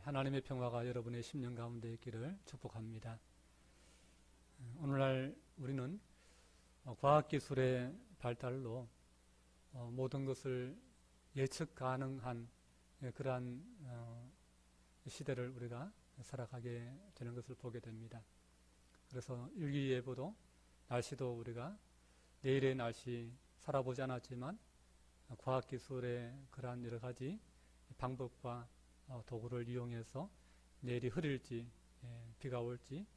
하나님의 평화가 여러분의 심령 가운데 있기를 축복합니다. 오늘날 우리는 과학기술의 발달로 모든 것을 예측 가능한 그러한 시대를 우리가 살아가게 되는 것을 보게 됩니다. 그래서 일기예보도 날씨도 우리가 내일의 날씨 살아보지 않았지만 과학기술의 그러한 여러 가지 방법과 도구를 이용해서 내일이 흐릴지 비가 올지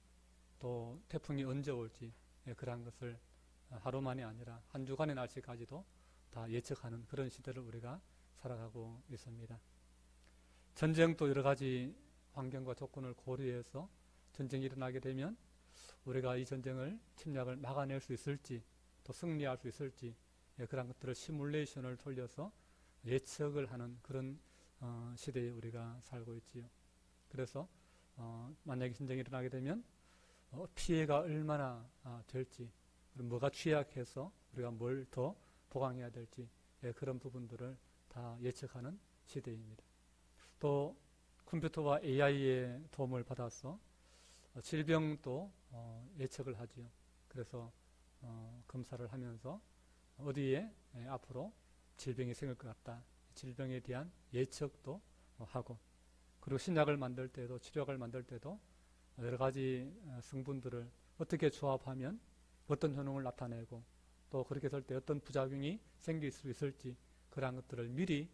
또 태풍이 언제 올지 그러한 것을 하루만이 아니라 한 주간의 날씨까지도 다 예측하는 그런 시대를 우리가 살아가고 있습니다. 전쟁도 여러 가지 환경과 조건을 고려해서 전쟁이 일어나게 되면 우리가 이 전쟁을 침략을 막아낼 수 있을지 또 승리할 수 있을지 그런 것들을 시뮬레이션을 돌려서 예측을 하는 그런 시대에 우리가 살고 있지요. 그래서 만약에 전쟁이 일어나게 되면 피해가 얼마나 될지 뭐가 취약해서 우리가 뭘 더 보강해야 될지 그런 부분들을 다 예측하는 시대입니다. 또 컴퓨터와 AI의 도움을 받아서 질병도 예측을 하지요. 그래서 검사를 하면서 어디에 앞으로 질병이 생길 것 같다. 질병에 대한 예측도 하고 그리고 신약을 만들 때도 치료약을 만들 때도 여러 가지 성분들을 어떻게 조합하면 어떤 효능을 나타내고 또 그렇게 될 때 어떤 부작용이 생길 수 있을지 그러한 것들을 미리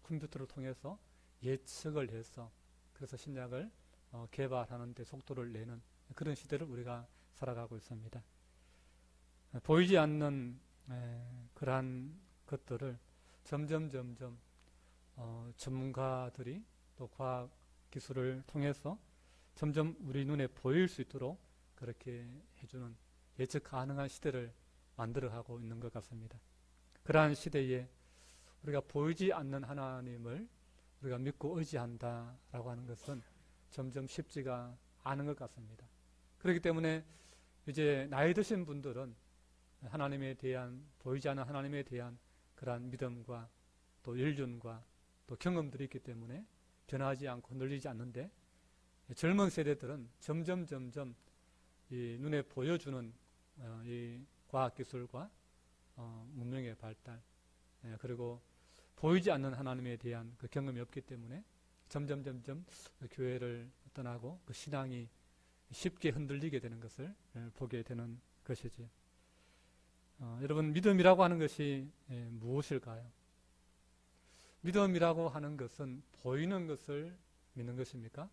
컴퓨터를 통해서 예측을 해서 그래서 신약을 개발하는 데 속도를 내는 그런 시대를 우리가 살아가고 있습니다. 보이지 않는 그러한 것들을 점점 전문가들이 또 과학 기술을 통해서 점점 우리 눈에 보일 수 있도록 그렇게 해주는 예측 가능한 시대를 만들어가고 있는 것 같습니다. 그러한 시대에 우리가 보이지 않는 하나님을 우리가 믿고 의지한다라고 하는 것은 점점 쉽지가 않은 것 같습니다. 그렇기 때문에 이제 나이 드신 분들은 하나님에 대한 보이지 않는 하나님에 대한 그러한 믿음과 또 연륜과 또 경험들이 있기 때문에 변하지 않고 늘리지 않는데 젊은 세대들은 점점 이 눈에 보여주는 이 과학기술과 문명의 발달 그리고 보이지 않는 하나님에 대한 그 경험이 없기 때문에 점점 교회를 떠나고 그 신앙이 쉽게 흔들리게 되는 것을 보게 되는 것이지. 여러분 믿음이라고 하는 것이 무엇일까요? 믿음이라고 하는 것은 보이는 것을 믿는 것입니까?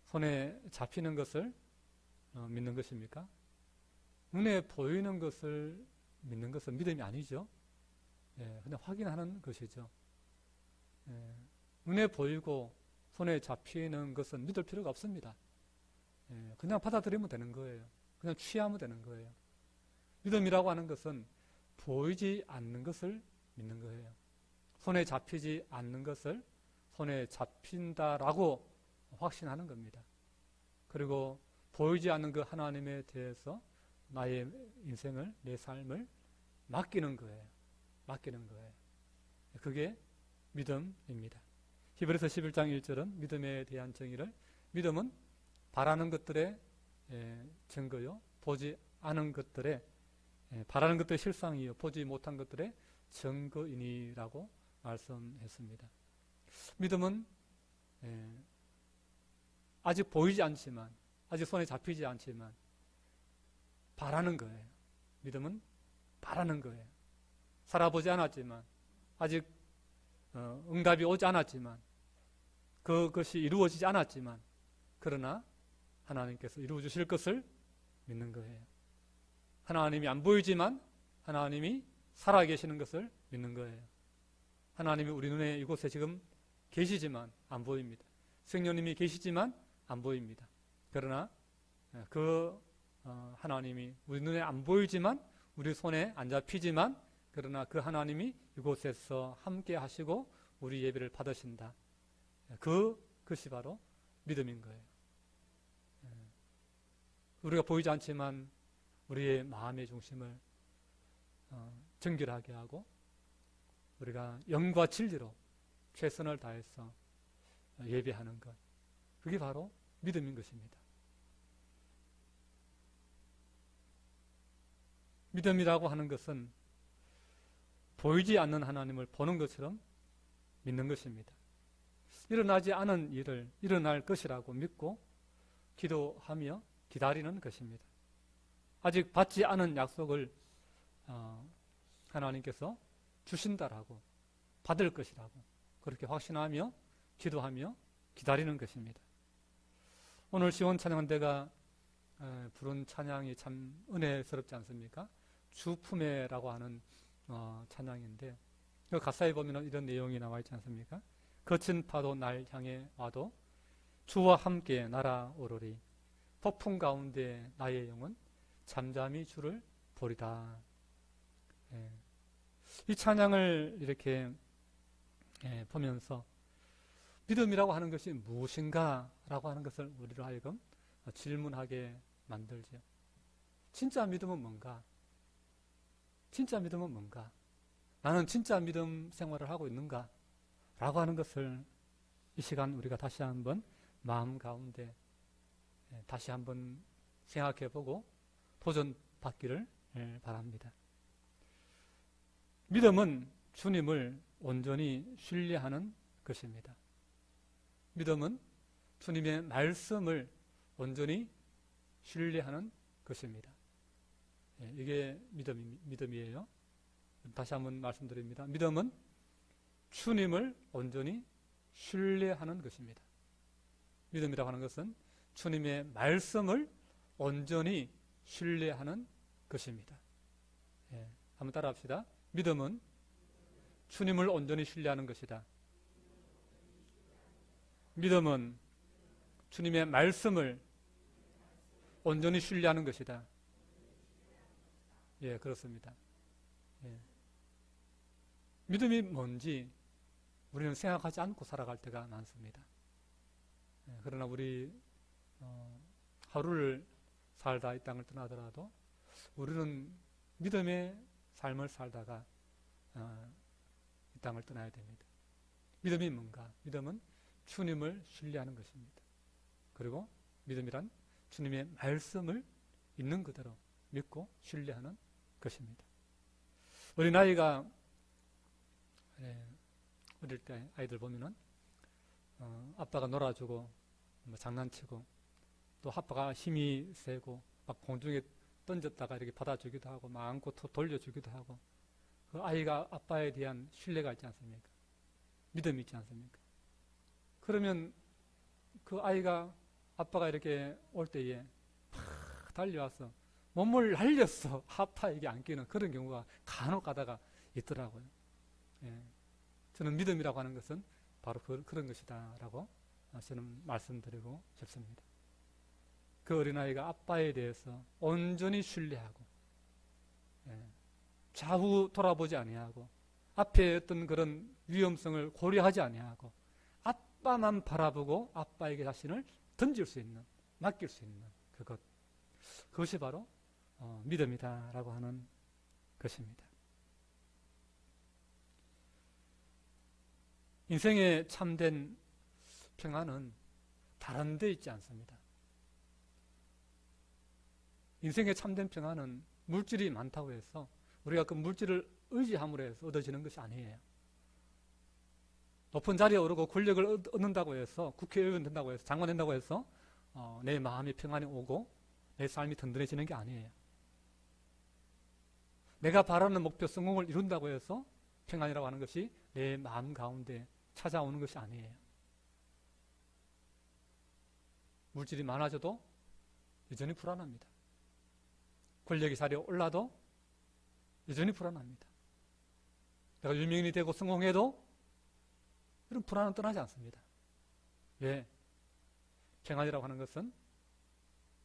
손에 잡히는 것을 믿는 것입니까? 눈에 보이는 것을 믿는 것은 믿음이 아니죠. 그냥 확인하는 것이죠. 눈에 보이고 손에 잡히는 것은 믿을 필요가 없습니다. 그냥 받아들이면 되는 거예요. 그냥 취하면 되는 거예요. 믿음이라고 하는 것은 보이지 않는 것을 믿는 거예요. 손에 잡히지 않는 것을 손에 잡힌다라고 확신하는 겁니다. 그리고 보이지 않는 그 하나님에 대해서 나의 인생을, 내 삶을 맡기는 거예요. 맡기는 거예요. 그게 믿음입니다. 히브리서 11장 1절은 믿음에 대한 정의를 믿음은 바라는 것들의 증거요 보지 않은 것들의 바라는 것들의 실상이요 보지 못한 것들의 증거이니라고 말씀했습니다. 믿음은 아직 보이지 않지만 아직 손에 잡히지 않지만 바라는 거예요. 믿음은 바라는 거예요. 살아보지 않았지만 아직 응답이 오지 않았지만 그것이 이루어지지 않았지만 그러나 하나님께서 이루어 주실 것을 믿는 거예요. 하나님이 안 보이지만 하나님이 살아계시는 것을 믿는 거예요. 하나님이 우리 눈에 이곳에 지금 계시지만 안 보입니다. 성령님이 계시지만 안 보입니다. 그러나 그 하나님이 우리 눈에 안 보이지만 우리 손에 안 잡히지만 그러나 그 하나님이 이곳에서 함께 하시고 우리 예배를 받으신다. 그것이 바로 믿음인 거예요. 우리가 보이지 않지만 우리의 마음의 중심을 정결하게 하고 우리가 영과 진리로 최선을 다해서 예배하는 것. 그게 바로 믿음인 것입니다. 믿음이라고 하는 것은 보이지 않는 하나님을 보는 것처럼 믿는 것입니다. 일어나지 않은 일을 일어날 것이라고 믿고 기도하며 기다리는 것입니다. 아직 받지 않은 약속을 하나님께서 주신다라고, 받을 것이라고 그렇게 확신하며 기도하며 기다리는 것입니다. 오늘 시온 찬양대가 부른 찬양이 참 은혜스럽지 않습니까? 주품에라고 하는 찬양인데, 그 가사에 보면 이런 내용이 나와 있지 않습니까? 거친 파도 날 향해 와도 주와 함께 날아오르리. 폭풍 가운데 나의 영혼 잠잠히 주를 보리다. 이 찬양을 이렇게 보면서 믿음이라고 하는 것이 무엇인가 라고 하는 것을 우리로 하여금 질문하게 만들죠. 진짜 믿음은 뭔가? 진짜 믿음은 뭔가? 나는 진짜 믿음 생활을 하고 있는가? 라고 하는 것을 이 시간 우리가 다시 한번 마음 가운데 다시 한번 생각해보고 도전받기를 바랍니다. 믿음은 주님을 온전히 신뢰하는 것입니다. 믿음은 주님의 말씀을 온전히 신뢰하는 것입니다. 이게 믿음이에요. 다시 한번 말씀드립니다. 믿음은 주님을 온전히 신뢰하는 것입니다. 믿음이라고 하는 것은 주님의 말씀을 온전히 신뢰하는 것입니다. 한번 따라합시다. 믿음은 주님을 온전히 신뢰하는 것이다. 믿음은 주님의 말씀을 온전히 신뢰하는 것이다. 예, 그렇습니다. 믿음이 뭔지 우리는 생각하지 않고 살아갈 때가 많습니다. 그러나 우리 하루를 살다 이 땅을 떠나더라도 우리는 믿음의 삶을 살다가 이 땅을 떠나야 됩니다. 믿음이 뭔가? 믿음은 주님을 신뢰하는 것입니다. 그리고 믿음이란 주님의 말씀을 있는 그대로 믿고 신뢰하는 것입니다. 어린아이가 어릴 때 아이들 보면은 아빠가 놀아주고 장난치고 또 아빠가 힘이 세고 막 공중에 던졌다가 이렇게 받아주기도 하고 막 안고 돌려주기도 하고, 그 아이가 아빠에 대한 신뢰가 있지 않습니까? 믿음이 있지 않습니까? 그러면 그 아이가 아빠가 이렇게 올 때에 팍 달려와서 몸을 날렸어 아빠에게 안기는 그런 경우가 간혹 가다가 있더라고요. 저는 믿음이라고 하는 것은 바로 그런 것이다 라고 저는 말씀드리고 싶습니다. 그 어린아이가 아빠에 대해서 온전히 신뢰하고 좌우 돌아보지 아니하고 앞에 어떤 그런 위험성을 고려하지 아니하고 아빠만 바라보고 아빠에게 자신을 던질 수 있는, 맡길 수 있는 그것이 바로 믿음이다 라고 하는 것입니다. 인생의 참된 평안은 다른 데 있지 않습니다. 인생의 참된 평안은 물질이 많다고 해서 우리가 그 물질을 의지함으로 해서 얻어지는 것이 아니에요. 높은 자리에 오르고 권력을 얻는다고 해서, 국회의원 된다고 해서, 장관 된다고 해서 내 마음이 평안이 오고 내 삶이 든든해지는 게 아니에요. 내가 바라는 목표 성공을 이룬다고 해서 평안이라고 하는 것이 내 마음 가운데 찾아오는 것이 아니에요. 물질이 많아져도 여전히 불안합니다. 권력의 자리에 올라도 여전히 불안합니다. 내가 유명인이 되고 성공해도 이런 불안은 떠나지 않습니다. 왜? 평안이라고 하는 것은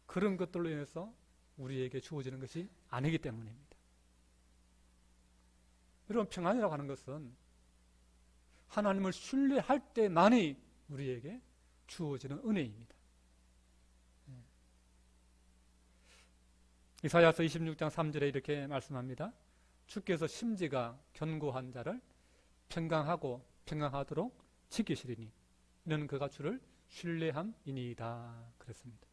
그런 것들로 인해서 우리에게 주어지는 것이 아니기 때문입니다. 여러분, 평안이라고 하는 것은 하나님을 신뢰할 때만이 우리에게 주어지는 은혜입니다. 이사야서 26장 3절에 이렇게 말씀합니다. 주께서 심지가 견고한 자를 평강하고 평강하도록 지키시리니 이는 그가 주를 신뢰함이니이다 그랬습니다.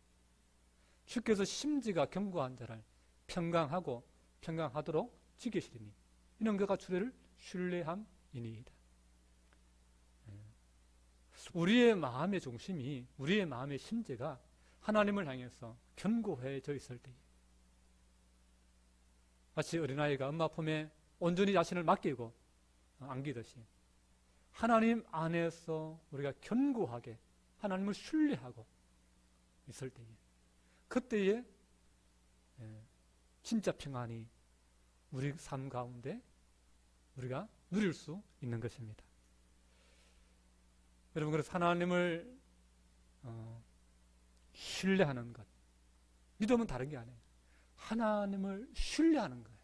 주께서 심지가 견고한 자를 평강하도록 지키시리니 이는 그가 주를 신뢰함이니이다. 우리의 마음의 중심이, 우리의 마음의 심재가 하나님을 향해서 견고해져 있을 때에, 마치 어린아이가 엄마 품에 온전히 자신을 맡기고 안기듯이 하나님 안에서 우리가 견고하게 하나님을 신뢰하고 있을 때에, 그때에 진짜 평안이 우리 삶 가운데 우리가 누릴 수 있는 것입니다. 여러분, 그래서 하나님을 신뢰하는 것, 믿음은 다른 게 아니에요. 하나님을 신뢰하는 거예요.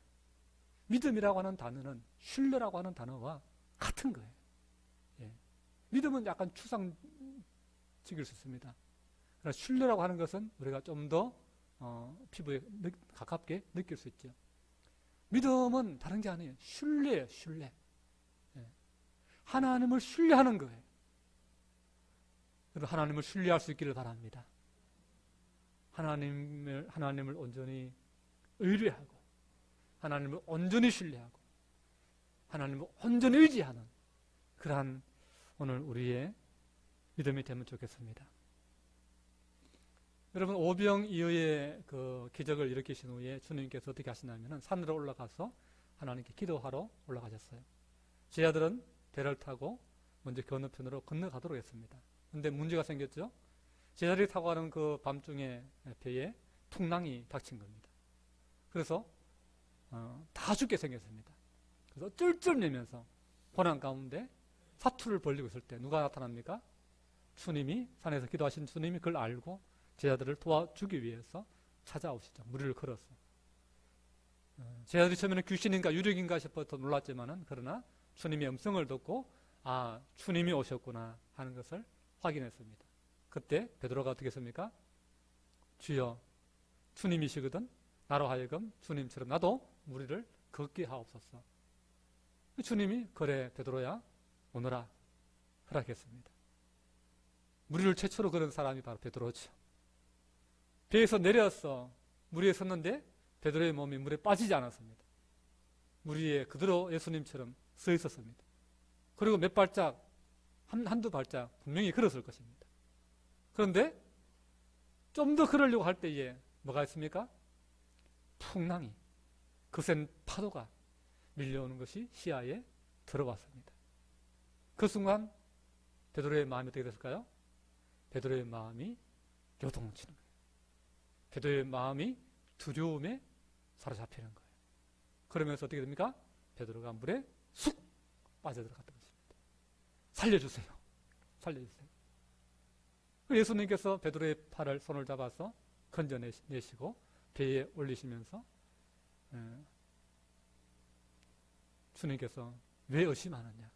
믿음이라고 하는 단어는 신뢰라고 하는 단어와 같은 거예요. 예. 믿음은 약간 추상적일 수 있습니다. 그러나 신뢰라고 하는 것은 우리가 좀 더 피부에 가깝게 느낄 수 있죠. 믿음은 다른 게 아니에요. 신뢰예요, 신뢰. 예. 하나님을 신뢰하는 거예요. 여러분, 하나님을 신뢰할 수 있기를 바랍니다. 하나님을 온전히 의뢰하고, 하나님을 온전히 신뢰하고, 하나님을 온전히 의지하는 그러한 오늘 우리의 믿음이 되면 좋겠습니다. 여러분, 오병이어의 그 기적을 일으키신 후에 주님께서 어떻게 하시냐면 산으로 올라가서 하나님께 기도하러 올라가셨어요. 제자들은 배를 타고 먼저 건너편으로 건너가도록 했습니다. 그런데 문제가 생겼죠. 제자들이 타고 가는 그 밤중에 배에 풍랑이 닥친 겁니다. 그래서 다 죽게 생겼습니다. 그래서 쩔쩔매면서 고난 가운데 사투를 벌리고 있을 때 누가 나타납니까? 주님이, 산에서 기도하신 주님이 그걸 알고 제자들을 도와주기 위해서 찾아오시죠. 무리를 걸어서. 제자들이 처음에는 귀신인가 유령인가 싶어서 놀랐지만은, 그러나 주님의 음성을 듣고 아, 주님이 오셨구나 하는 것을 확인했습니다. 그때 베드로가 어떻게 했습니까? 주여, 주님이시거든 나로 하여금 주님처럼 나도 무리를 걷게 하옵소서. 주님이 그래 베드로야 오너라 허락했습니다. 무리를 최초로 걸은 사람이 바로 베드로죠. 배에서 내려서 물 위에 섰는데 베드로의 몸이 물에 빠지지 않았습니다. 물 위에 그대로 예수님처럼 서 있었습니다. 그리고 몇 발짝, 한두 발짝 분명히 걸었을 것입니다. 그런데 좀 더 걸으려고 할 때에 뭐가 있습니까? 풍랑이, 거센 파도가 밀려오는 것이 시야에 들어왔습니다. 그 순간 베드로의 마음이 어떻게 됐을까요? 베드로의 마음이 요동치는 거예요. 베드로의 마음이 두려움에 사로잡히는 거예요. 그러면서 어떻게 됩니까? 베드로가 물에 쑥 빠져들어갔던 것입니다. 살려주세요. 살려주세요. 예수님께서 베드로의 팔을 손을 잡아서 건져내시고 배에 올리시면서 주님께서 왜 의심하느냐,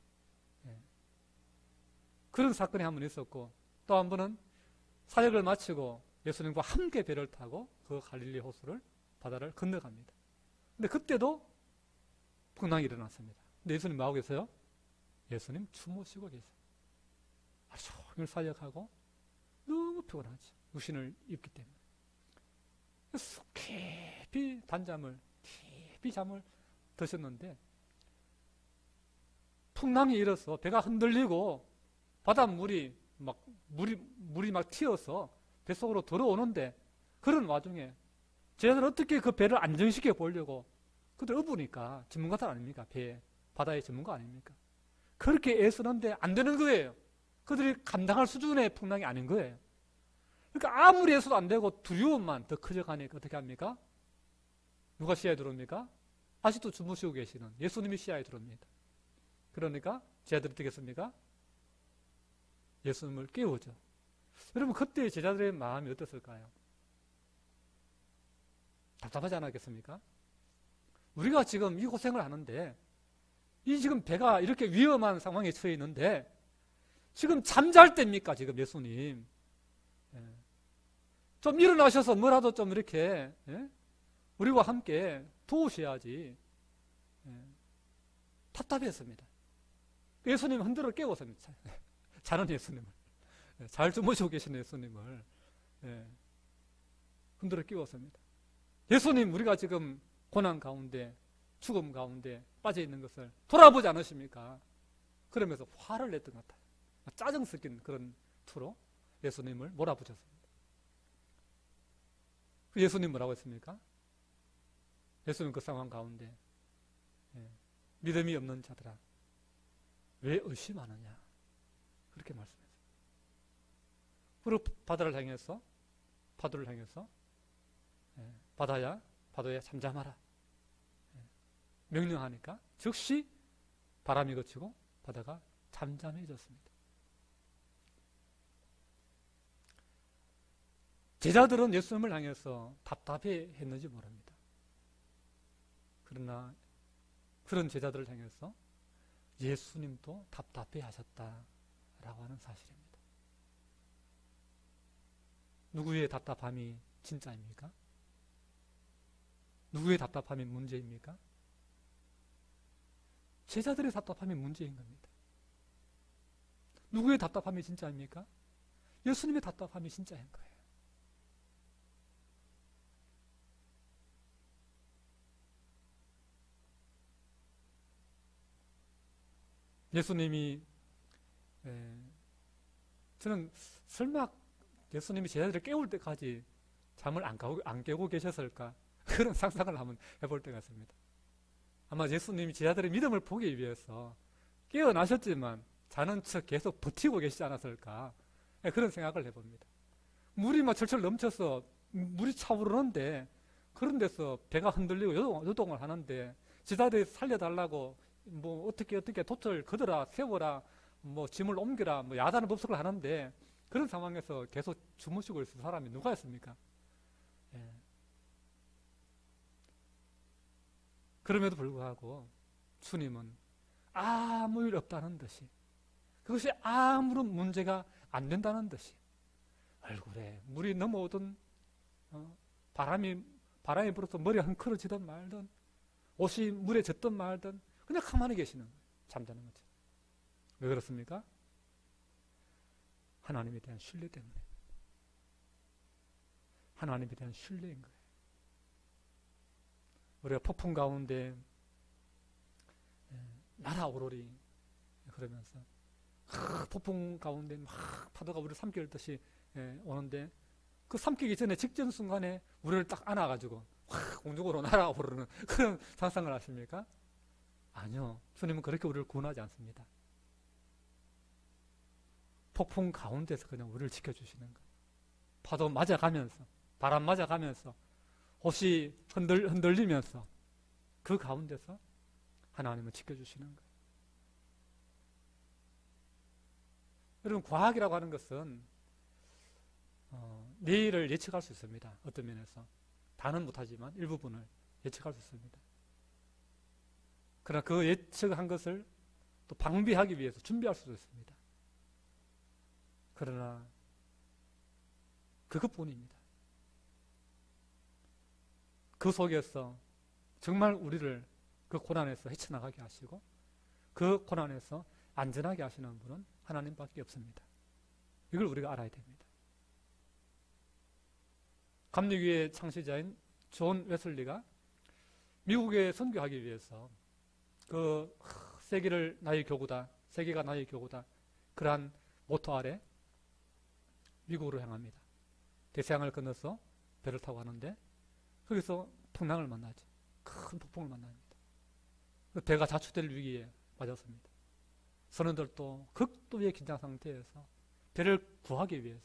그런 사건이 한 번 있었고, 또 한 번은 사역을 마치고 예수님과 함께 배를 타고 그 갈릴리 호수를, 바다를 건너갑니다. 근데 그때도 풍랑이 일어났습니다. 근데 예수님 뭐하고 계세요? 예수님 주무시고 계세요. 하루 종일 사역하고 너무 피곤하지, 육신을 입기 때문에. 그래서 깊이 잠을 드셨는데 풍랑이 일어서 배가 흔들리고 바닷물이 막 튀어서 뱃속으로 들어오는데, 그런 와중에 제자들은 어떻게 그 배를 안정시켜 보려고, 그들 어부니까 전문가들 아닙니까? 바다의 전문가 아닙니까? 그렇게 애쓰는데 안 되는 거예요. 그들이 감당할 수준의 풍랑이 아닌 거예요. 그러니까 아무리 애써도 안 되고 두려움만 더 커져가니까 어떻게 합니까? 누가 시야에 들어옵니까? 아직도 주무시고 계시는 예수님이 시야에 들어옵니다. 그러니까 제자들이 어떻게 했습니까? 예수님을 깨우죠. 여러분, 그때 제자들의 마음이 어땠을까요? 답답하지 않았겠습니까? 우리가 지금 이 고생을 하는데, 이 지금 배가 이렇게 위험한 상황에 처해 있는데 지금 잠잘 때입니까? 지금 예수님 좀 일어나셔서 뭐라도 좀 이렇게 우리와 함께 도우셔야지. 답답했습니다. 예수님 흔들어 깨웠습니다. 자는 예수님을. 잘 주무시고 계신 예수님을 흔들어 끼웠습니다. 예수님, 우리가 지금 고난 가운데, 죽음 가운데 빠져 있는 것을 돌아보지 않으십니까? 그러면서 화를 냈던 것 같아요. 짜증 섞인 그런 투로 예수님을 몰아붙였습니다. 예수님 뭐라고 했습니까? 예수님 그 상황 가운데 믿음이 없는 자들아 왜 의심하느냐, 그렇게 말씀했어요. 그리고 바다를 향해서, 파도를 향해서 바다야 잠잠하라 명령하니까 즉시 바람이 그치고 바다가 잠잠해졌습니다. 제자들은 예수님을 향해서 답답해 했는지 모릅니다. 그러나 그런 제자들을 향해서 예수님도 답답해 하셨다라고 하는 사실입니다. 누구의 답답함이 진짜입니까? 누구의 답답함이 문제입니까? 제자들의 답답함이 문제인 겁니다. 누구의 답답함이 진짜입니까? 예수님의 답답함이 진짜인 거예요. 예수님이 저는 설마 예수님이 제자들을 깨울 때까지 잠을 안 깨고 계셨을까, 그런 상상을 한번 해볼 때가 있습니다. 아마 예수님이 제자들의 믿음을 보기 위해서 깨어나셨지만 자는 척 계속 버티고 계시지 않았을까, 그런 생각을 해봅니다. 물이 막 철철 넘쳐서 물이 차오르는데 그런 데서 배가 흔들리고 요동을 하는데 제자들이 살려달라고 뭐 어떻게 돛을 걷어라, 세워라, 뭐 짐을 옮겨라, 뭐 야단을 법석을 하는데 그런 상황에서 계속 주무시고 있을 사람이 누가 있습니까? 그럼에도 불구하고 주님은 아무 일 없다는 듯이, 그것이 아무런 문제가 안 된다는 듯이 얼굴에 물이 넘어오든 바람이 불어서 머리가 헝클어지든 말든 옷이 물에 젖든 말든 그냥 가만히 계시는 거예요. 잠자는 거죠. 왜 그렇습니까? 하나님에 대한 신뢰 때문에. 하나님에 대한 신뢰인 거예요. 우리가 폭풍 가운데 날아오르리 그러면서 폭풍 가운데 막 파도가 우리를 삼킬듯이 오는데 그 삼키기 전에 직전 순간에 우리를 딱 안아가지고 확 공중으로 날아오르는 그런 상상을 하십니까? 아니요. 주님은 그렇게 우리를 구원하지 않습니다. 폭풍 가운데서 그냥 우리를 지켜주시는 거예요. 파도 맞아가면서, 바람 맞아가면서, 옷이 흔들리면서 그 가운데서 하나님은 지켜주시는 거예요. 여러분, 과학이라고 하는 것은 내일을 예측할 수 있습니다. 어떤 면에서. 다는 못하지만 일부분을 예측할 수 있습니다. 그러나 그 예측한 것을 또 방비하기 위해서 준비할 수도 있습니다. 그러나 그것뿐입니다. 그 속에서 정말 우리를 그 고난에서 헤쳐나가게 하시고 그 고난에서 안전하게 하시는 분은 하나님밖에 없습니다. 이걸 우리가 알아야 됩니다. 감리교의 창시자인 존 웨슬리가 미국에 선교하기 위해서 그 세계가 나의 교구다 그러한 모토 아래 미국으로 향합니다. 대서양을 건너서 배를 타고 가는데 거기서 풍랑을 만나죠. 큰 폭풍을 만납니다. 배가 자초될 위기에 빠졌습니다. 선원들도 극도의 긴장 상태에서 배를 구하기 위해서,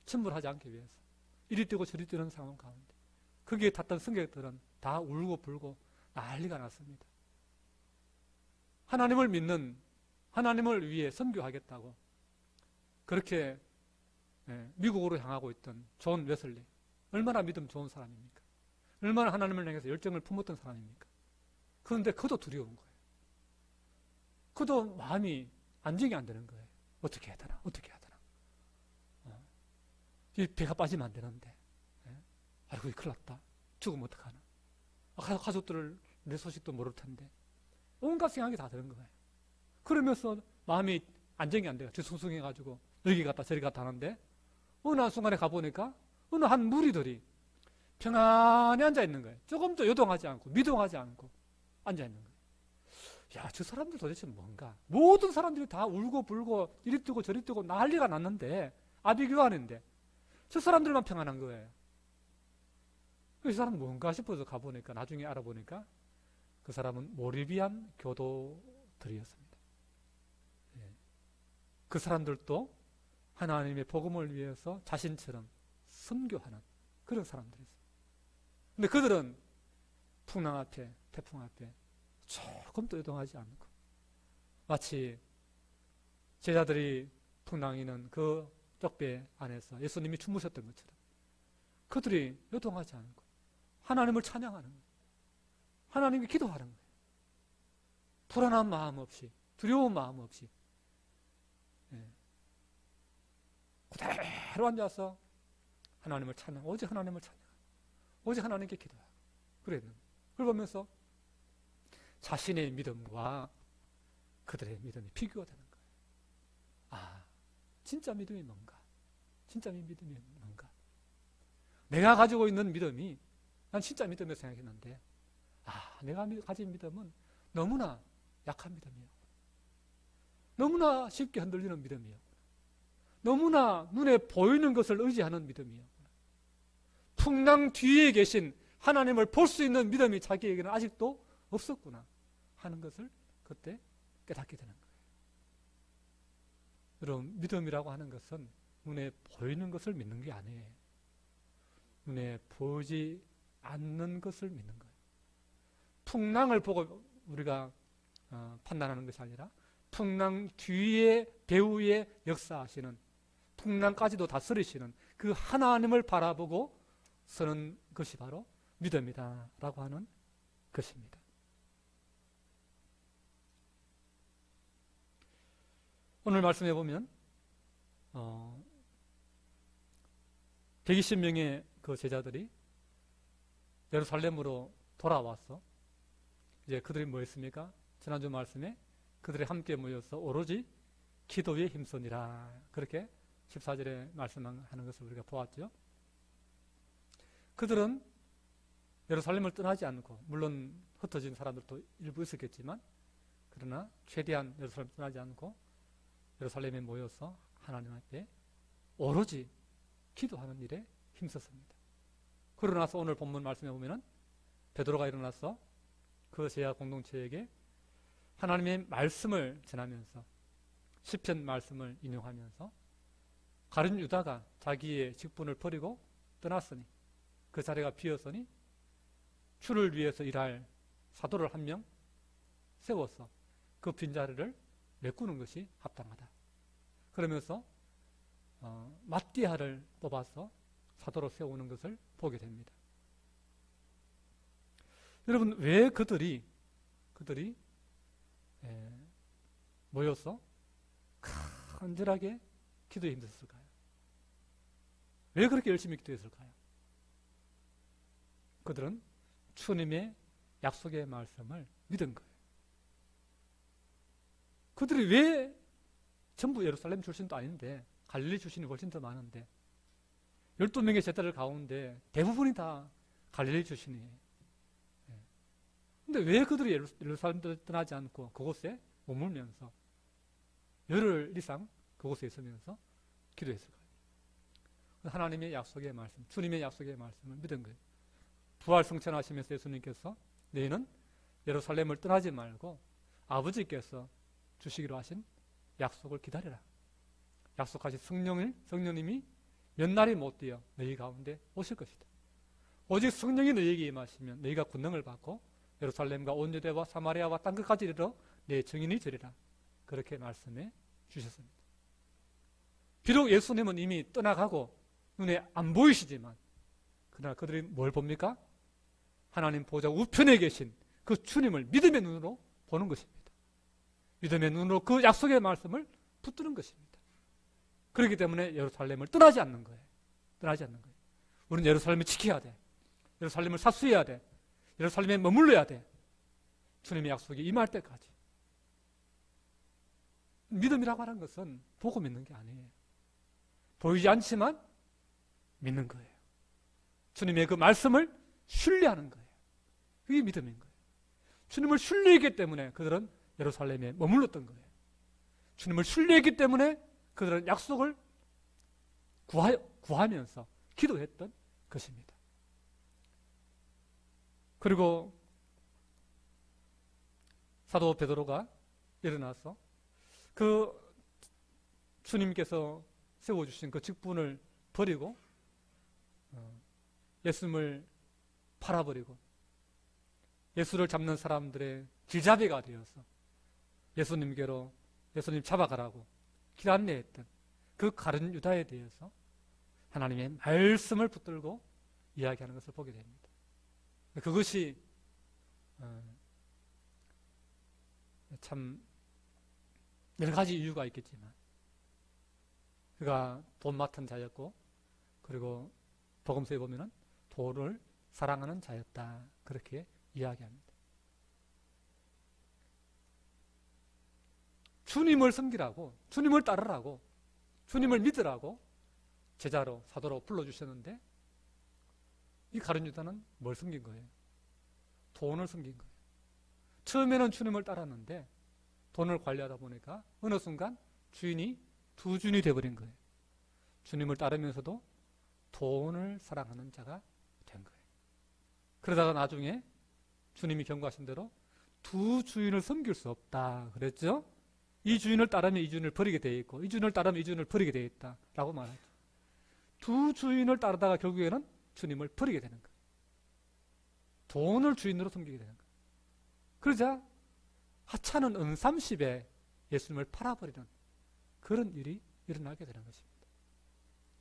침몰하지 않기 위해서 이리 뛰고 저리 뛰는 상황 가운데 거기에 탔던 승객들은 다 울고 불고 난리가 났습니다. 하나님을 믿는, 하나님을 위해 선교하겠다고 그렇게 미국으로 향하고 있던 존 웨슬리, 얼마나 믿음 좋은 사람입니까? 얼마나 하나님을 향해서 열정을 품었던 사람입니까? 그런데 그도 두려운 거예요. 그도 마음이 안정이 안 되는 거예요. 어떻게 해야 되나? 이 배가 빠지면 안 되는데, 아이고, 큰일 났다. 죽으면 어떡하나? 가족들을 내 소식도 모를 텐데. 온갖 생각이 다 드는 거예요. 그러면서 마음이 안정이 안 돼요. 뒤숭숭해가지고 여기 갔다 저리 갔다 하는데 어느 한순간에 가보니까 어느 한 무리들이 평안히 앉아있는 거예요. 조금도 요동하지 않고 미동하지 않고 앉아있는 거예요. 야, 저 사람들 도대체 뭔가. 모든 사람들이 다 울고 불고 이리 뛰고 저리 뛰고 난리가 났는데 아비규환인데 저 사람들만 평안한 거예요. 그 사람은 뭔가 싶어서 가보니까 나중에 알아보니까 그 사람은 모리비안 교도들이었습니다. 예. 그 사람들도 하나님의 복음을 위해서 자신처럼 선교하는 그런 사람들이었어요. 근데 그들은 풍랑 앞에, 태풍 앞에 조금도 요동하지 않고 마치 제자들이 풍랑이는 그 떡배 안에서 예수님이 주무셨던 것처럼 그들이 요동하지 않고 하나님을 찬양하는 거예요. 하나님께 기도하는 거예요. 불안한 마음 없이, 두려운 마음 없이 그대로 앉아서 하나님을 찬양, 오직 하나님을 찬양, 오직 하나님께 기도하고 그랬는 거예요. 그걸 보면서 자신의 믿음과 그들의 믿음이 비교가 되는 거예요. 아, 진짜 믿음이 뭔가? 진짜 믿음이 뭔가? 내가 가지고 있는 믿음이 난 진짜 믿음이라고 생각했는데 내가 가진 믿음은 너무나 약한 믿음이었구나. 너무나 쉽게 흔들리는 믿음이었구나. 너무나 눈에 보이는 것을 의지하는 믿음이었구나. 풍랑 뒤에 계신 하나님을 볼 수 있는 믿음이 자기에게는 아직도 없었구나 하는 것을 그때 깨닫게 되는 거예요. 여러분, 믿음이라고 하는 것은 눈에 보이는 것을 믿는 게 아니에요. 눈에 보이지 않는 것을 믿는 거예요. 풍랑을 보고 우리가 판단하는 것이 아니라 풍랑 뒤에 배후에 역사하시는, 풍랑까지도 다스리시는 그 하나님을 바라보고 서는 것이 바로 믿음이다 라고 하는 것입니다. 오늘 말씀해 보면 120명의 그 제자들이 예루살렘으로 돌아와서 이제 그들이 뭐 했습니까? 지난주 말씀에 그들이 함께 모여서 오로지 기도에 힘쓰니라, 그렇게 14절에 말씀하는 것을 우리가 보았죠. 그들은 예루살렘을 떠나지 않고, 물론 흩어진 사람들도 일부 있었겠지만 그러나 최대한 예루살렘을 떠나지 않고 예루살렘에 모여서 하나님 앞에 오로지 기도하는 일에 힘썼습니다. 그러고 나서 오늘 본문 말씀에 보면은 베드로가 일어나서 그 제자 공동체에게 하나님의 말씀을 전하면서 시편 말씀을 인용하면서 가룟 유다가 자기의 직분을 버리고 떠났으니 그 자리가 비었으니 주를 위해서 일할 사도를 한 명 세워서 그 빈자리를 메꾸는 것이 합당하다. 그러면서 맏디아를 뽑아서 사도로 세우는 것을 보게 됩니다. 여러분, 왜 그들이 모여서 간절하게 기도에 힘썼을까요? 왜 그렇게 열심히 기도했을까요? 그들은 주님의 약속의 말씀을 믿은 거예요. 그들이 왜 전부 예루살렘 출신도 아닌데 갈릴리 출신이 훨씬 더 많은데 12명의 제자들 가운데 대부분이 다 갈릴리 출신이에요. 근데 왜 그들이 예루살렘을 떠나지 않고 그곳에 머물면서 열흘 이상 그곳에 있으면서 기도했을까요? 하나님의 약속의 말씀, 주님의 약속의 말씀을 믿은 거예요. 부활 승천하시면서 예수님께서 너희는 예루살렘을 떠나지 말고 아버지께서 주시기로 하신 약속을 기다려라. 약속하신 성령님이 몇 날이 못 되어 너희 가운데 오실 것이다. 오직 성령이 너희에게 임하시면 너희가 권능을 받고 예루살렘과 온 유대와 사마리아와 땅끝까지 이르러 내 증인이 되리라. 그렇게 말씀해 주셨습니다. 비록 예수님은 이미 떠나가고 눈에 안 보이시지만 그러나 그들이 뭘 봅니까? 하나님 보좌 우편에 계신 그 주님을 믿음의 눈으로 보는 것입니다. 믿음의 눈으로 그 약속의 말씀을 붙드는 것입니다. 그렇기 때문에 예루살렘을 떠나지 않는 거예요. 떠나지 않는 거예요. 우리는 예루살렘을 지켜야 돼. 예루살렘을 사수해야 돼. 예루살렘에 머물러야 돼. 주님의 약속이 임할 때까지. 믿음이라고 하는 것은 보고 믿는 게 아니에요. 보이지 않지만 믿는 거예요. 주님의 그 말씀을 신뢰하는 거예요. 그게 믿음인 거예요. 주님을 신뢰했기 때문에 그들은 예루살렘에 머물렀던 거예요. 주님을 신뢰했기 때문에 그들은 약속을 구하면서 기도했던 것입니다. 그리고 사도 베드로가 일어나서 그 주님께서 세워주신 그 직분을 버리고 예수님을 팔아버리고 예수를 잡는 사람들의 길잡이가 되어서 예수님께로 예수님 잡아가라고 길 안내했던 그 가룟 유다에 대해서 하나님의 말씀을 붙들고 이야기하는 것을 보게 됩니다. 그것이 참 여러 가지 이유가 있겠지만 그가 돈 맡은 자였고 그리고 복음서에 보면은 돈을 사랑하는 자였다 그렇게 이야기합니다. 주님을 섬기라고 주님을 따르라고 주님을 믿으라고 제자로 사도로 불러주셨는데 이 가룟 유다는 뭘 섬긴 거예요? 돈을 섬긴 거예요. 처음에는 주님을 따랐는데 돈을 관리하다 보니까 어느 순간 주인이 두 주인이 되어버린 거예요. 주님을 따르면서도 돈을 사랑하는 자가 된 거예요. 그러다가 나중에 주님이 경고하신 대로 두 주인을 섬길 수 없다 그랬죠? 이 주인을 따르면 이 주인을 버리게 되어 있고 이 주인을 따르면 이 주인을 버리게 되어 있다 라고 말하죠. 두 주인을 따르다가 결국에는 주님을 버리게 되는 거예요. 돈을 주인으로 섬기게 되는 거예요. 그러자 하찮은 은삼십에 예수님을 팔아버리는 그런 일이 일어나게 되는 것입니다.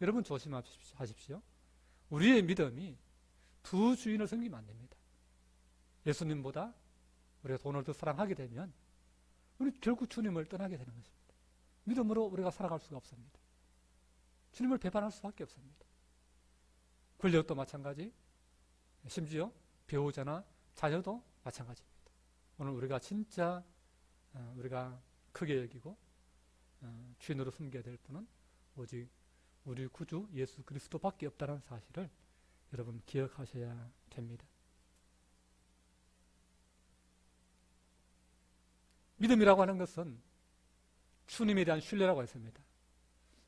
여러분 조심하십시오. 우리의 믿음이 두 주인을 섬기면 안 됩니다. 예수님보다 우리가 돈을 더 사랑하게 되면 우리 결국 주님을 떠나게 되는 것입니다. 믿음으로 우리가 살아갈 수가 없습니다. 주님을 배반할 수밖에 없습니다. 권력도 마찬가지, 심지어 배우자나 자녀도 마찬가지입니다. 오늘 우리가 진짜 우리가 크게 여기고 주인으로 섬겨야 될 분은 오직 우리 구주 예수 그리스도밖에 없다는 사실을 여러분 기억하셔야 됩니다. 믿음이라고 하는 것은 주님에 대한 신뢰라고 했습니다.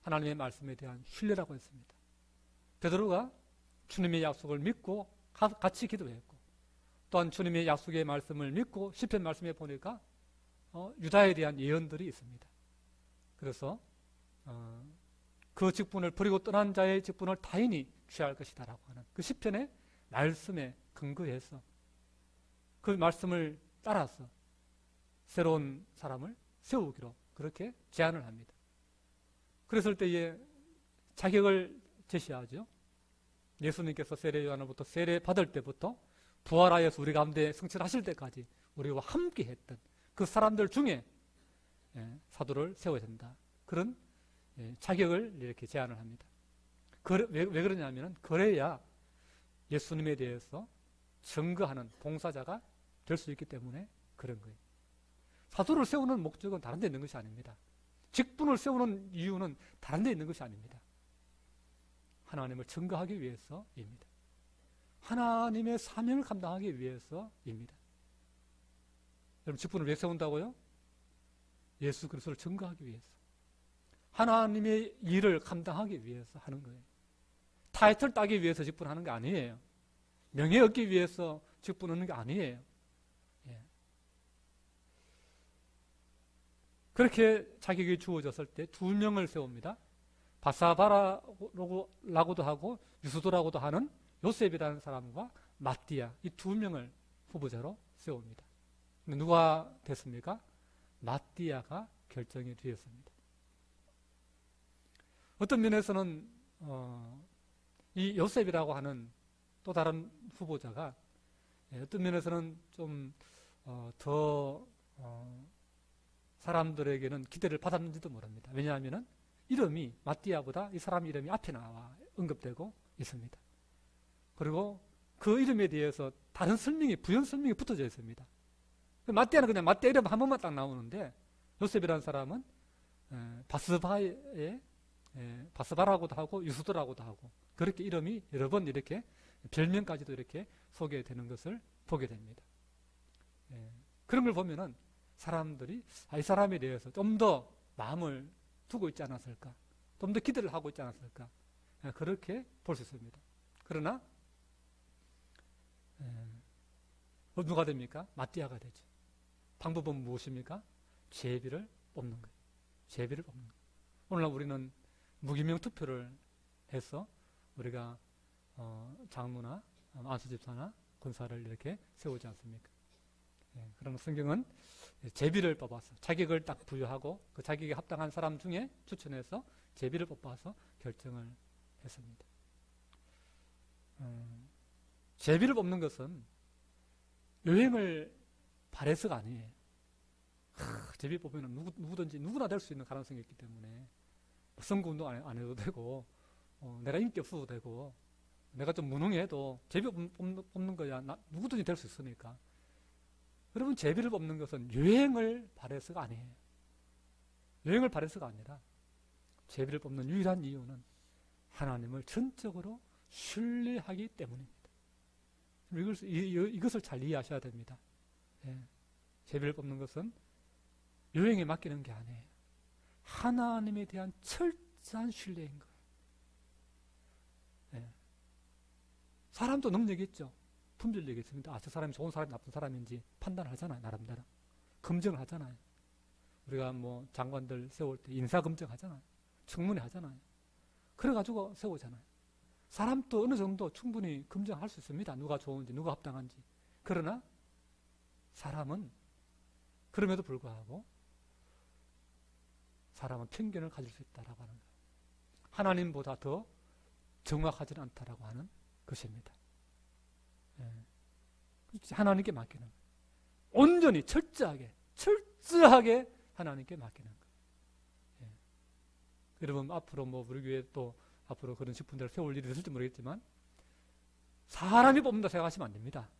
하나님의 말씀에 대한 신뢰라고 했습니다. 베드로가 주님의 약속을 믿고 같이 기도했고 또한 주님의 약속의 말씀을 믿고 시편 말씀에 보니까 유다에 대한 예언들이 있습니다. 그래서 그 직분을 버리고 떠난 자의 직분을 타인이 취할 것이다 라고 하는 그 시편의 말씀에 근거해서 그 말씀을 따라서 새로운 사람을 세우기로 그렇게 제안을 합니다. 그랬을 때에 자격을 제시하죠. 예수님께서 세례 요한으로부터 세례 받을 때부터 부활하여서 우리 가운데 성취하실 때까지 우리와 함께 했던 그 사람들 중에 사도를 세워야 된다. 그런 자격을 이렇게 제안을 합니다. 왜 그러냐면 그래야 예수님에 대해서 증거하는 봉사자가 될 수 있기 때문에 그런 거예요. 사도를 세우는 목적은 다른 데 있는 것이 아닙니다. 직분을 세우는 이유는 다른 데 있는 것이 아닙니다. 하나님을 증거하기 위해서입니다. 하나님의 사명을 감당하기 위해서입니다. 여러분 직분을 왜 세운다고요? 예수 그리스도를 증거하기 위해서. 하나님의 일을 감당하기 위해서 하는 거예요. 타이틀 따기 위해서 직분하는 게 아니에요. 명예 얻기 위해서 직분하는 게 아니에요. 그렇게 자격이 주어졌을 때 두 명을 세웁니다. 바사바라라고도 하고 유수도라고도 하는 요셉이라는 사람과 마띠아 이 두 명을 후보자로 세웁니다. 누가 됐습니까? 마띠아가 결정이 되었습니다. 어떤 면에서는 이 요셉이라고 하는 또 다른 후보자가 어떤 면에서는 좀 더 사람들에게는 기대를 받았는지도 모릅니다. 왜냐하면 이름이 마띠아보다 이 사람 이름이 앞에 나와 언급되고 있습니다. 그리고 그 이름에 대해서 다른 설명이 부연 설명이 붙어져 있습니다. 마띠아는 그냥 마띠아 이름 한 번만 딱 나오는데 요셉이라는 사람은 바스바의 바스바라고도 하고 유수도라고도 하고 그렇게 이름이 여러 번 이렇게 별명까지도 이렇게 소개되는 것을 보게 됩니다. 그런 걸 보면은 사람들이 이 사람에 대해서 좀 더 마음을 두고 있지 않았을까, 좀 더 기대를 하고 있지 않았을까, 그렇게 볼 수 있습니다. 그러나 누가 됩니까? 마띠아가 되죠. 방법은 무엇입니까? 제비를 뽑는 거예요. 제비를 뽑는 거예요. 오늘날 우리는 무기명 투표를 해서 우리가 장로나 안수집사나 권사를 이렇게 세우지 않습니까? 그러나 성경은 제비를 뽑아서 자격을 딱 부여하고 그 자격에 합당한 사람 중에 추천해서 제비를 뽑아서 결정을 했습니다. 제비를 뽑는 것은 여행을 바래서가 아니에요. 제비 뽑으면 누구든지 누구나 될 수 있는 가능성이 있기 때문에 선거운동 안 해도 되고 내가 인기 없어도 되고 내가 좀 무능해도 제비 뽑는 거야 누구든지 될 수 있으니까. 여러분, 제비를 뽑는 것은 여행을 바래서가 아니에요. 여행을 바래서가 아니라 제비를 뽑는 유일한 이유는 하나님을 전적으로 신뢰하기 때문입니다. 이것을 잘 이해하셔야 됩니다. 제비를 뽑는 것은 여행에 맡기는 게 아니에요. 하나님에 대한 철저한 신뢰인 거예요. 사람도 능력이 있죠. 품질력이 있습니다. 저 사람이 좋은 사람이 나쁜 사람인지 판단을 하잖아요. 나름대로. 검증을 하잖아요. 우리가 뭐 장관들 세울 때 인사 검증하잖아요. 청문회 하잖아요. 그래가지고 세우잖아요. 사람도 어느 정도 충분히 검증할 수 있습니다. 누가 좋은지, 누가 합당한지. 그러나 사람은 그럼에도 불구하고 사람은 편견을 가질 수 있다라고 하는 거예요. 하나님보다 더 정확하지는 않다라고 하는 것입니다. 하나님께 맡기는 거예요. 온전히 철저하게 하나님께 맡기는 거예요. 여러분, 앞으로 뭐 우리 교회 또 앞으로 그런 직분들을 세울 일이 있을지 모르겠지만 사람이 뽑는다 생각하시면 안 됩니다.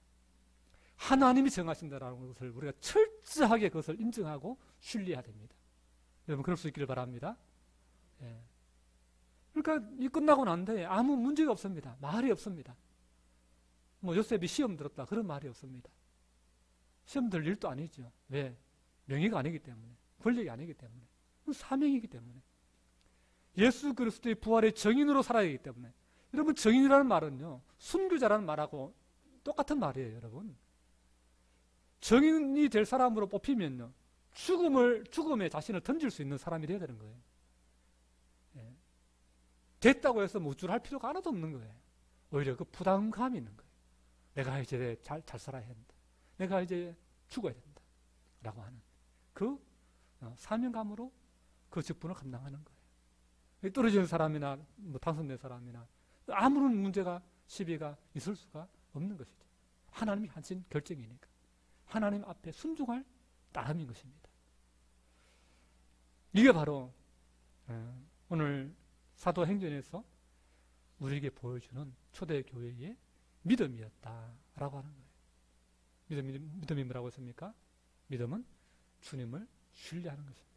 하나님이 정하신다라는 것을 우리가 철저하게 그것을 인정하고 신뢰해야 됩니다. 여러분, 그럴 수 있기를 바랍니다. 그러니까 이 끝나고 난 뒤에 아무 문제가 없습니다. 말이 없습니다. 뭐 요셉이 시험 들었다 그런 말이 없습니다. 시험 들 일도 아니죠. 왜? 명예가 아니기 때문에, 권력이 아니기 때문에, 사명이기 때문에, 예수 그리스도의 부활의 정인으로 살아야 하기 때문에. 여러분, 정인이라는 말은요, 순교자라는 말하고 똑같은 말이에요. 여러분, 정인이 될 사람으로 뽑히면요, 죽음에 자신을 던질 수 있는 사람이 되어야 되는 거예요. 됐다고 해서 무주를 할 필요가 하나도 없는 거예요. 오히려 그 부담감이 있는 거예요. 내가 이제 잘 살아야 한다. 내가 이제 죽어야 된다. 라고 하는 그 사명감으로 그 직분을 감당하는 거예요. 떨어지는 사람이나 뭐 당선된 사람이나 아무런 문제가 시비가 있을 수가 없는 것이죠. 하나님이 하신 결정이니까. 하나님 앞에 순종할 따름인 것입니다. 이게 바로 오늘 사도행전에서 우리에게 보여주는 초대교회의 믿음이었다라고 하는 거예요. 믿음이 뭐라고 했습니까? 믿음은 주님을 신뢰하는 것입니다.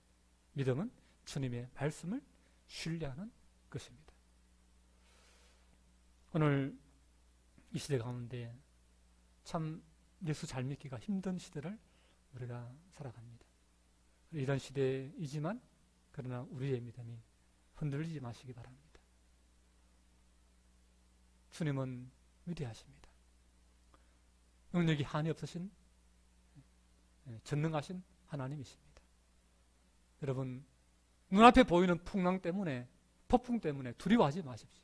믿음은 주님의 말씀을 신뢰하는 것입니다. 오늘 이 시대 가운데 참 예수 잘 믿기가 힘든 시대를 우리가 살아갑니다. 이런 시대이지만 그러나 우리의 믿음이 흔들리지 마시기 바랍니다. 주님은 위대하십니다. 능력이 한이 없으신 전능하신 하나님이십니다. 여러분, 눈앞에 보이는 풍랑 때문에, 폭풍 때문에 두려워하지 마십시오.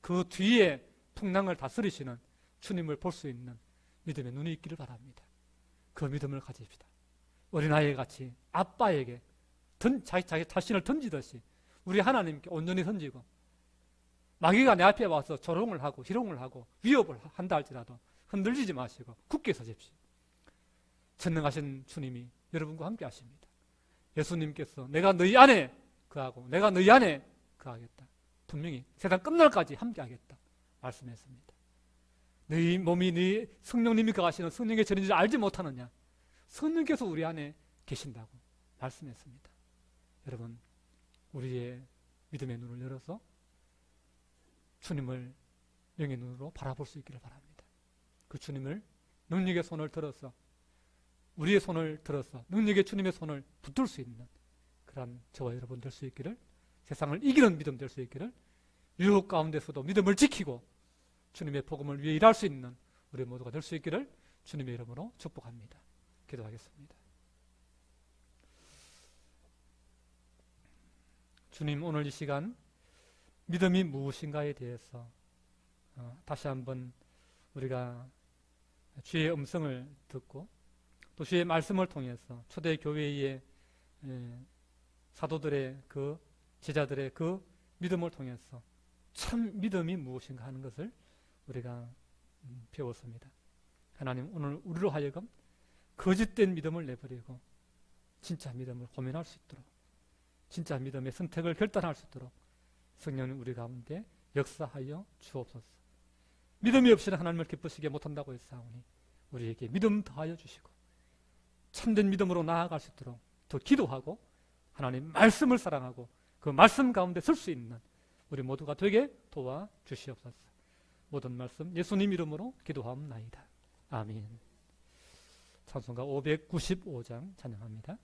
그 뒤에 풍랑을 다스리시는 주님을 볼 수 있는 믿음의 눈이 있기를 바랍니다. 그 믿음을 가집시다. 어린아이 같이 아빠에게 자기 자신을 던지듯이 우리 하나님께 온전히 던지고, 마귀가 내 앞에 와서 조롱을 하고 희롱을 하고 위협을 한다 할지라도 흔들리지 마시고 굳게 서십시오. 전능하신 주님이 여러분과 함께 하십니다. 예수님께서 내가 너희 안에 거하고 내가 너희 안에 거하겠다. 분명히 세상 끝날까지 함께 하겠다 말씀했습니다. 너희 몸이 너희 성령님이 거하시는 성령의 전인지를 알지 못하느냐? 성령께서 우리 안에 계신다고 말씀했습니다. 여러분, 우리의 믿음의 눈을 열어서 주님을 영의 눈으로 바라볼 수 있기를 바랍니다. 그 주님을 능력의 손을 들어서 우리의 손을 들어서 능력의 주님의 손을 붙들 수 있는 그런 저와 여러분 될 수 있기를, 세상을 이기는 믿음 될 수 있기를, 유혹 가운데서도 믿음을 지키고 주님의 복음을 위해 일할 수 있는 우리 모두가 될 수 있기를 주님의 이름으로 축복합니다. 기도하겠습니다. 주님, 오늘 이 시간 믿음이 무엇인가에 대해서 다시 한번 우리가 주의 음성을 듣고 또 주의 말씀을 통해서 초대교회의 사도들의 그 제자들의 그 믿음을 통해서 참 믿음이 무엇인가 하는 것을 우리가 배웠습니다. 하나님, 오늘 우리로 하여금 거짓된 믿음을 내버리고 진짜 믿음을 고민할 수 있도록, 진짜 믿음의 선택을 결단할 수 있도록 성령님 우리 가운데 역사하여 주옵소서. 믿음이 없이는 하나님을 기쁘시게 못한다고 했사오니 우리에게 믿음 더하여 주시고 참된 믿음으로 나아갈 수 있도록 더 기도하고 하나님 말씀을 사랑하고 그 말씀 가운데 설 수 있는 우리 모두가 되게 도와주시옵소서. 모든 말씀 예수님 이름으로 기도하옵나이다. 아멘. 찬송가 595장 찬양합니다.